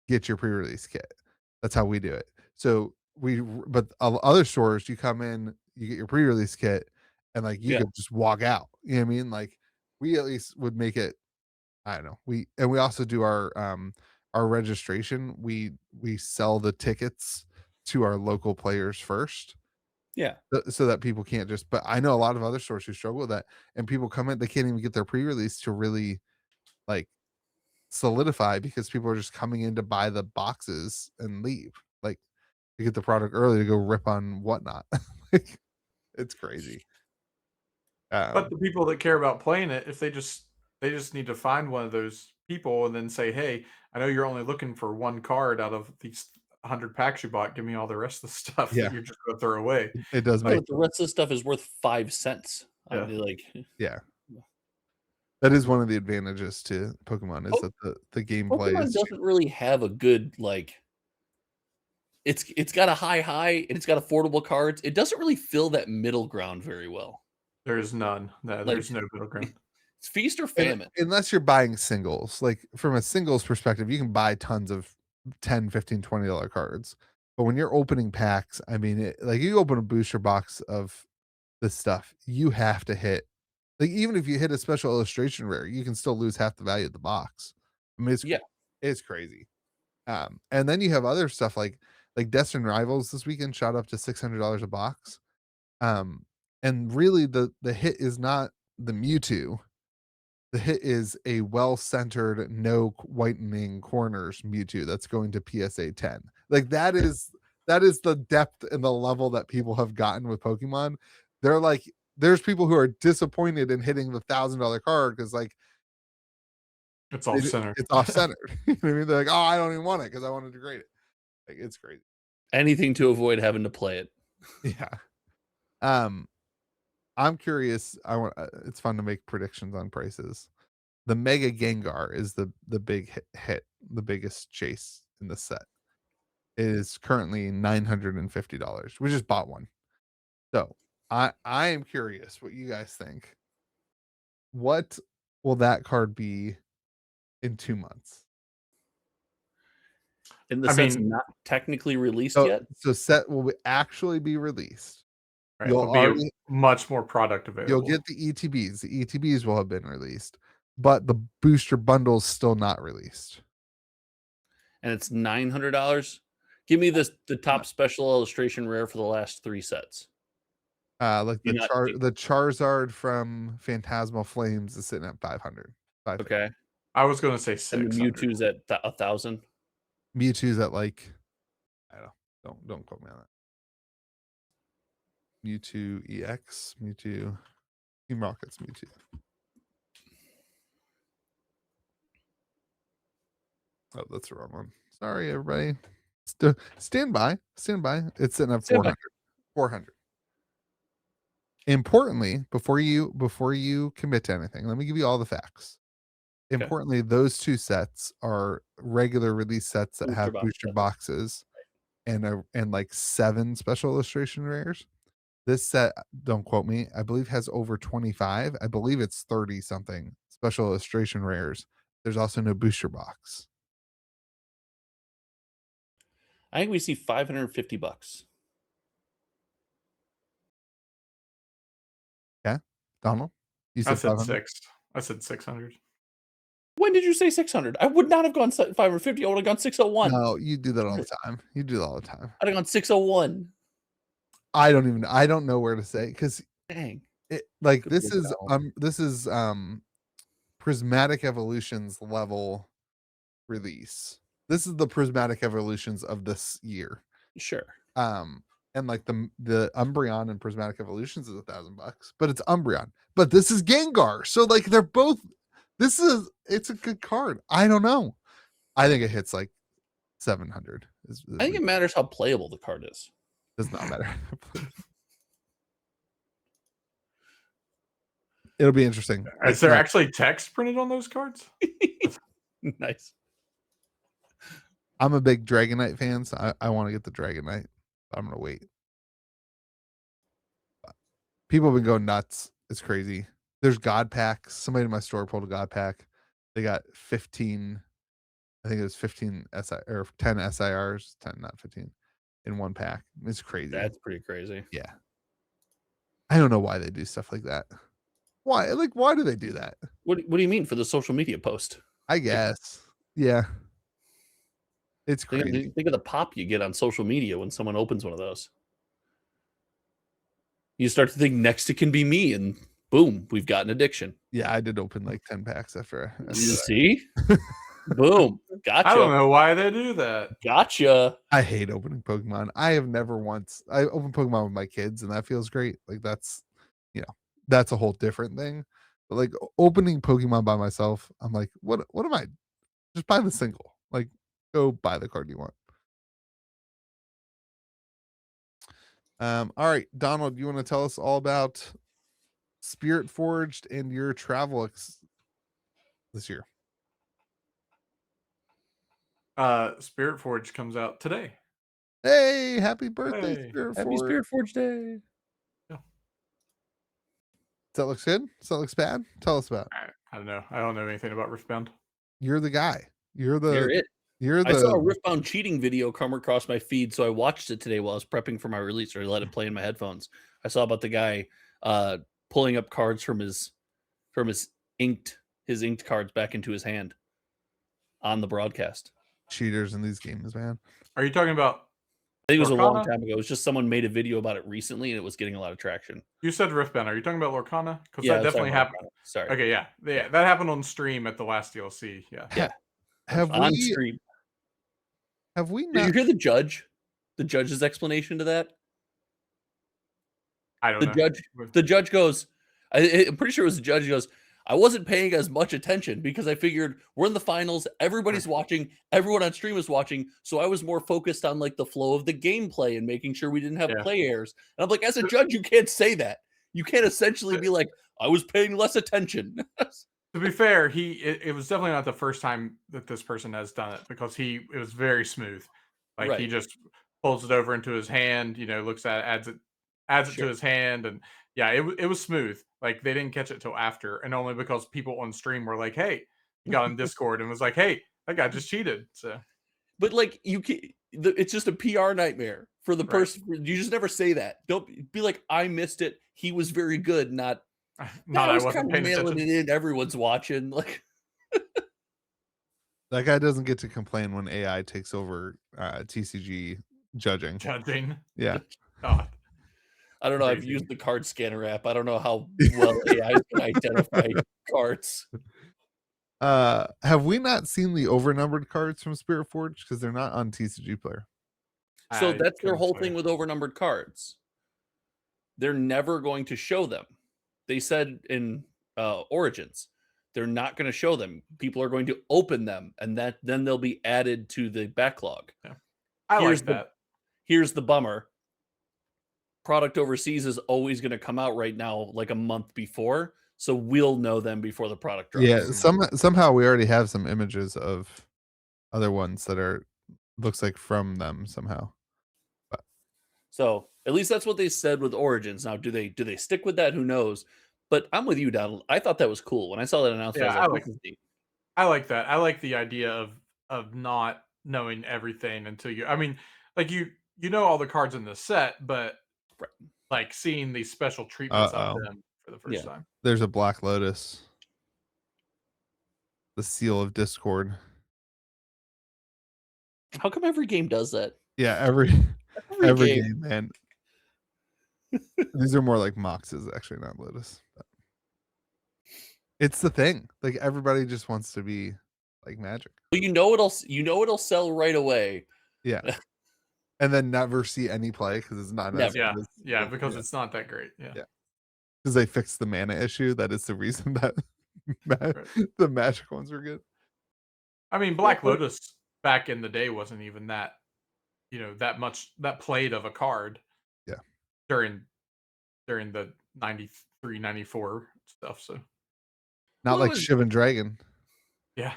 get your pre-release kit. That's how we do it. So but other stores, you come in, you get your pre-release kit, and like you could just walk out. You know what I mean? Like we at least would make it. I don't know. We also do our registration. We sell the tickets to our local players first. Yeah. So that people can't just. But I know a lot of other stores who struggle with that, and people come in, they can't even get their pre-release to really like solidify because people are just coming in to buy the boxes and leave. Like to get the product early to go rip on whatnot. Like it's crazy. But the people that care about playing it, if they just need to find one of those people and then say, hey, I know you're only looking for one card out of these 100 packs you bought. Give me all the rest of the stuff that you're just going to throw away. It does make the rest of the stuff is worth 5 cents. Yeah. Yeah. That is one of the advantages to Pokemon is that the gameplay Pokemon doesn't really have a good it's got a high and it's got affordable cards. It doesn't really fill that middle ground very well. There's none. There's no middle ground. It's feast or famine. Unless you're buying singles. Like from a singles perspective, you can buy tons of $10, $15, $20 cards. But when you're opening packs, I mean, you open a booster box of this stuff, you have to hit. Like even if you hit a special illustration rare, you can still lose half the value of the box. I mean, it's crazy. And then you have other stuff like Destined Rivals this weekend shot up to $600 a box. And really the hit is not the Mewtwo. The hit is a well-centered, no whitening corners Mewtwo that's going to PSA 10. Like that is the depth and the level that people have gotten with Pokemon. They're like, there's people who are disappointed in hitting the $1,000 card because like it's off center. It's off centered. You know what I mean? They're like, oh, I don't even want it because I wanted to grade it. Like it's crazy. Anything to avoid having to play it. Yeah. I'm curious. It's fun to make predictions on prices. The Mega Gengar is the big hit, the biggest chase in the set. It is currently $950. We just bought one. So I am curious what you guys think. What will that card be in 2 months? And the set's not technically released yet? So set will actually be released. Right. There'll be much more product available. You'll get the ETBs. The ETBs will have been released, but the booster bundle is still not released. And it's $900. Give me the top special illustration rare for the last 3 sets. Like the Charizard from Phantasmal Flames is sitting at 500. Okay. I was going to say 600. And the Mewtwo's at 1,000. Mewtwo's at like, I don't quote me on that. Mewtwo EX, Mewtwo, Team Rocket's Mewtwo. Oh, that's the wrong one. Sorry, everybody. Stand by. It's sitting at 400. 400. Importantly, before you commit to anything, let me give you all the facts. Okay. Importantly, those 2 sets are regular release sets that have booster boxes and like 7 special illustration rares. This set, don't quote me, I believe has over 25. I believe it's 30 something special illustration rares. There's also no booster box. I think we see $550. Yeah, Donald, you said I said 6. I said 600. When did you say 600? I would not have gone 550. I would have gone 601. No, you do that all the time. I'd have gone 601. I don't know where to say because this is Prismatic Evolutions level release. This is the Prismatic Evolutions of this year. Sure. And like the Umbreon and Prismatic Evolutions is $1,000, but it's Umbreon. But this is Gengar, so like they're both. It's a good card. I don't know. I think it hits like 700. I think it matters how playable the card is. Does not matter. It'll be interesting. Is there actually text printed on those cards? Nice. I'm a big Dragonite fan, so I want to get the Dragonite I'm gonna wait. People have been going nuts. It's crazy. There's God packs. Somebody in my store pulled a God pack. They got 15. I think it was 15 SI or 10 SIRs, 10, not 15, in one pack. It's crazy. That's pretty crazy. Yeah. I don't know why they do stuff like that. Why? Like, why do they do that? What do you mean for the social media post? I guess. Yeah. It's crazy. Think of the pop you get on social media when someone opens one of those. You start to think next it can be me, and boom, we've got an addiction. Yeah, I did open like 10 packs after you see? Boom. Gotcha. I don't know why they do that. Gotcha. I hate opening Pokemon. I open Pokemon with my kids, and that feels great. Like that's that's a whole different thing. But like opening Pokemon by myself, I'm like, what am I? Just buy the single. Like, go buy the card you want. All right, Donald, you want to tell us all about Spirit Forged and your travel this year? Spirit Forge comes out today. Hey, happy birthday, Hey. Spirit Happy Forge. Spirit Forge Day. Yeah. That looks good? Does that looks bad? Tell us about it. I don't know. I don't know anything about Riftbound. You're the guy. You're it. I saw a Riftbound cheating video come across my feed, so I watched it today while I was prepping for my release, or I let it play in my headphones. I saw about the guy pulling up cards from his inked cards back into his hand on the broadcast. Cheaters in these games, man. Are you talking about? I think it was a long time ago. It was just someone made a video about it recently, and it was getting a lot of traction. You said Riftbound. Are you talking about Lorcana? Because Yeah, that definitely happened. Sorry. Okay, yeah, that happened on stream at the last DLC. Yeah. On stream. Have we? Did you hear the judge? The judge's explanation to that. I don't know. The judge goes. I'm pretty sure it was the judge. He goes, I wasn't paying as much attention because I figured we're in the finals. Everybody's watching. Everyone on stream is watching. So I was more focused on like the flow of the gameplay and making sure we didn't have play errors. And I'm like, as a judge, you can't say that. You can't essentially be like, I was paying less attention. To be fair, it was definitely not the first time that this person has done it, because it was very smooth. Like he just pulls it over into his hand, looks at it, adds it to his hand, and yeah, it was smooth. Like they didn't catch it till after, and only because people on stream were like, "Hey," got on Discord and was like, "Hey, that guy just cheated." So, but like it's just a PR nightmare for the person. You just never say that. Don't be like, "I missed it. He was very good." Not I wasn't paying attention. It in. Everyone's watching. Like that guy doesn't get to complain when AI takes over TCG judging. Yeah. God. I don't know. I've used the card scanner app. I don't know how well AI can identify cards. Have we not seen the overnumbered cards from Spirit Forge? Because they're not on TCG Player. So that's their whole thing with overnumbered cards. They're never going to show them. They said in Origins, they're not going to show them. People are going to open them, and then they'll be added to the backlog. Yeah. I like that. Here's the bummer. Product overseas is always going to come out right now like a month before, so we'll know them before the product drops. Yeah, somehow we already have some images of other ones that looks like from them somehow. But. So at least that's what they said with Origins. Now, do they stick with that? Who knows? But I'm with you, Donald. I thought that was cool when I saw that announcement. Yeah, I like that. I like the idea of not knowing everything until you. I mean, like you know all the cards in the set, but like seeing these special treatments of them for the first time. There's a Black Lotus. The Seal of Discord. How come every game does that? Yeah, every game, man. These are more like Moxes, actually, not Lotus. But it's the thing. Like everybody just wants to be like Magic. Well, it'll sell right away. Yeah. And then never see any play because it's not because it's not that great. Yeah. Because they fixed the mana issue. That is the reason that the Magic ones were good. I mean, Black Lotus back in the day wasn't even that, that played of a card. Yeah. During the 93, 94 stuff. So not like Shivan Dragon. Yeah.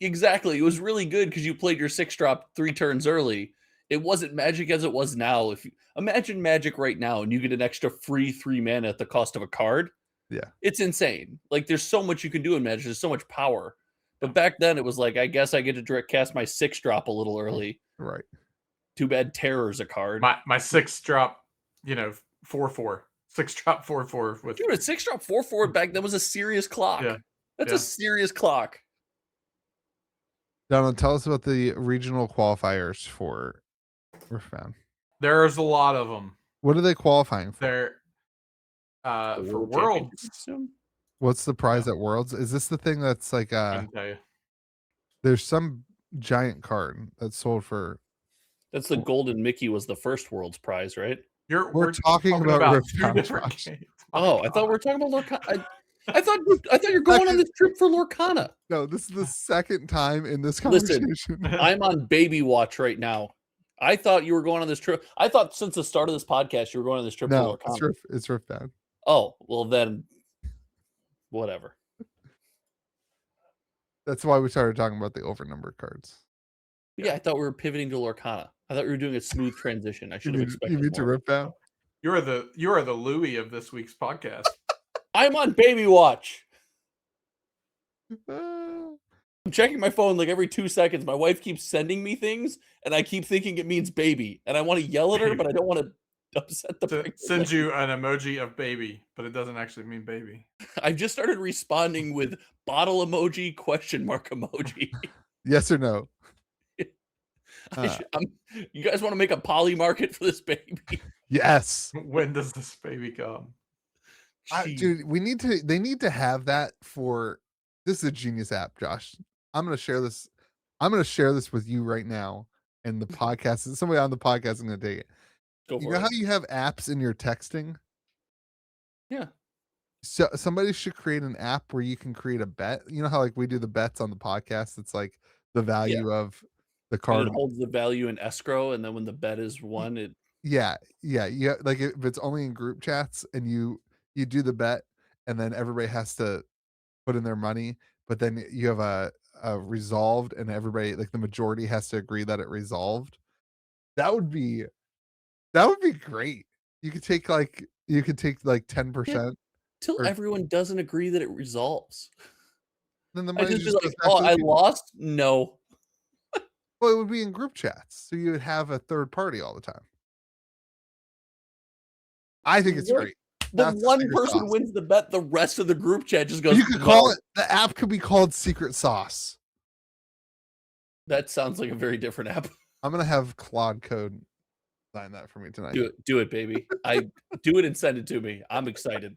Exactly. It was really good because you played your 6-drop 3 turns early. it wasn't Magic as it was now. If you imagine Magic right now and you get an extra free 3 mana at the cost of a card, Yeah, it's insane. Like there's so much you can do in Magic. There's so much power. But back then it was like, I guess I get to direct cast my 6-drop a little early. right. Too bad Terror's a card. My 6-drop, 4/4. 6-drop 4/4 with Dude, a 6-drop 4/4 back then was a serious clock. Yeah. That's Yeah. a serious clock. Donald, tell us about the regional qualifiers for Riftbound. There's a lot of them. What are they qualifying for? They're for World Worlds. Championship? What's the prize at Worlds? Is this the thing that's like I can tell you. there's some giant card that's sold for That's the Golden Mickey was the first World's prize, right? we're talking about two Riftbound, different Josh. games. Oh, I thought we were talking about Lorcana. I thought you're going on this trip for Lorcana. No, this is the second time in this Listen, conversation. I'm on baby watch right now. I thought you were going on this trip. I thought since the start of this podcast you were going on this trip No, for Lorcana. it's Riftbound. Oh, well then, whatever. That's why we started talking about the overnumbered cards. Yeah, I thought we were pivoting to Lorcana. I thought we were doing a smooth transition. I should have expected You mean to more. Riftbound? You are the Louis of this week's podcast. I'm on baby watch. Ah. I'm checking my phone like every 2 seconds. My wife keeps sending me things, and I keep thinking it means baby. And I want to yell at her, but I don't want to upset the pregnant Sends lady. you an emoji of baby, but it doesn't actually mean baby. I've just started responding with bottle emoji, question mark emoji. Yes or no? You guys want to make a poly market for this baby? Yes. When does this baby come? Dude, they need to have that for this is a genius app, Josh. I'm gonna share this with you right now in the podcast. Somebody on the podcast is gonna take it. Go You for know it. how you have apps in your texting? Yeah. So somebody should create an app where you can create a bet. You know how like we do the bets on the podcast? It's like the value of the And card. it holds the value in escrow, and then when the bet is won, it Yeah. Like if it's only in group chats and you do the bet and then everybody has to put in their money, but then you have a resolved and everybody like the majority has to agree that it resolved. That would be great. You could take like 10%. till Or- everyone doesn't agree that it resolves. Then the I money just be just like, goes back oh, to the I people. lost? No. Well, it would be in group chats, so you would have a third party all the time. I think it's What? great. The That's the one secret person sauce. wins the bet, the rest of the group chat just goes, You could "No." call it the app could be called Secret Sauce. That sounds like a very different app. I'm gonna have Claude Code sign that for me tonight. Do it, baby. Do it and send it to me. I'm excited.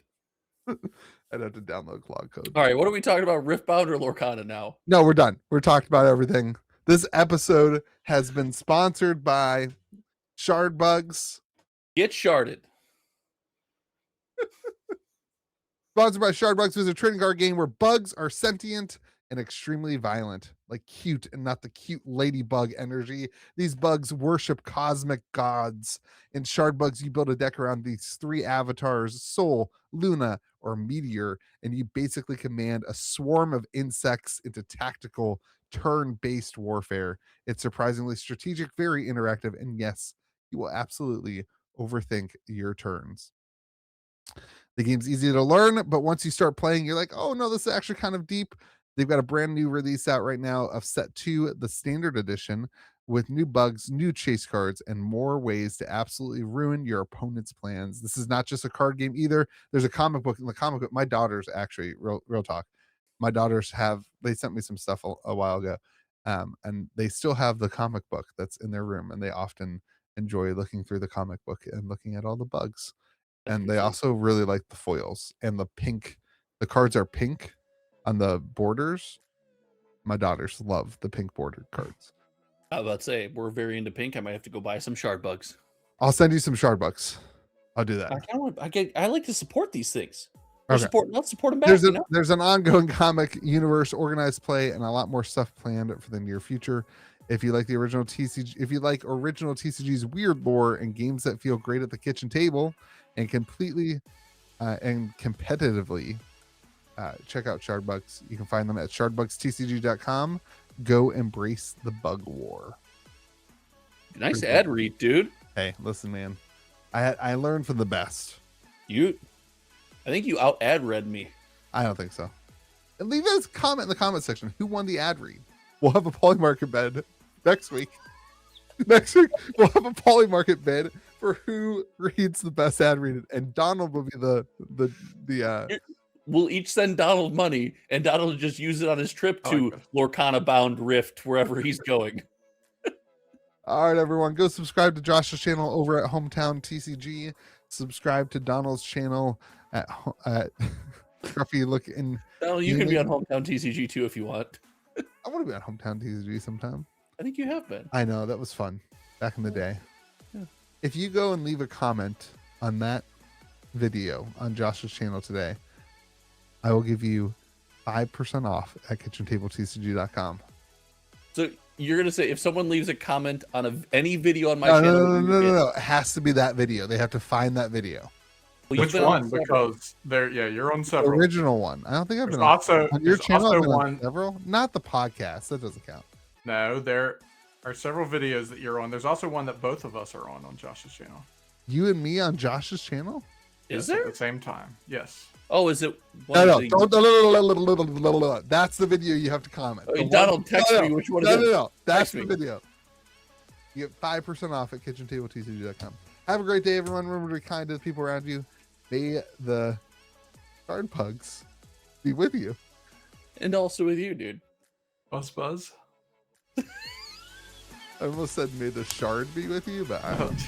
I'd have to download Claude Code. All right, what are we talking about? Riftbound or Lorcana now? No, we're done. We're talked about everything. This episode has been sponsored by Shard Bugs. Get sharded. Sponsored by Shard Bugs is a trading card game where bugs are sentient and extremely violent, like cute and not the cute ladybug energy. These bugs worship cosmic gods. In Shard Bugs, you build a deck around these 3 avatars, Soul, Luna, or Meteor, and you basically command a swarm of insects into tactical turn-based warfare. It's surprisingly strategic, very interactive, and yes, you will absolutely overthink your turns. The game's easy to learn, but once you start playing, you're like, oh no, this is actually kind of deep. They've got a brand new release out right now of Set 2, the standard edition, with new bugs, new chase cards, and more ways to absolutely ruin your opponent's plans. This is not just a card game either. There's a comic book. In the comic book, my daughters actually, real talk, my daughters they sent me some stuff a while ago, and they still have the comic book that's in their room, and they often enjoy looking through the comic book and looking at all the bugs. And they also really like the foils and the pink. The cards are pink on the borders. My daughters love the pink bordered cards. I was about to say, we're very into pink. I might have to go buy some shard bugs. I'll send you some Shard Bugs. I'll do that. I like to support these things. Okay. Let's support them back. There's an ongoing comic universe, organized play, and a lot more stuff planned for the near future. If you like the original TCG, if you like original TCG's weird lore and games that feel great at the kitchen table and completely and competitively, check out Shard Bugs. You can find them at shardbugstcg.com. Go embrace the bug war. Nice ad read, dude. Hey, listen, man. I learned from the best. I think you out ad read me. I don't think so. And leave us a comment in the comment section. Who won the ad read? We'll have a Polymarket bid next week. Next week, we'll have a Polymarket bid for who reads the best ad read. And Donald will be the We'll each send Donald money, and Donald will just use it on his trip to Lorcana Bound Rift, wherever he's going. All right, everyone. Go subscribe to Josh's channel over at Hometown TCG. Subscribe to Donald's channel at Scruffy Look in. Donald, you can be on Hometown TCG too if you want. I want to be on Hometown TCG sometime. I think you have been. I know, that was fun back in the day. Yeah. If you go and leave a comment on that video on Josh's channel today, I will give you 5% off at KitchenTableTCG.com. So you're going to say if someone leaves a comment on any video on my channel? No. It has to be that video. They have to find that video. Well, which one? Because you're on several. The original one. I don't think I've been on your channel. On several? Not the podcast. That doesn't count. No, there are several videos that you're on. There's also one that both of us are on Josh's channel. You and me on Josh's channel? Is there? At the same time. Yes. Oh, is it? No. That's the video you have to comment. Donald, text me which one is it. No. That's the video. You get 5% off at KitchenTableTCG.com. Have a great day, everyone. Remember to be kind to the people around you. May the guard pugs be with you. And also with you, dude. Buzz. I almost said may the shard be with you, but I don't.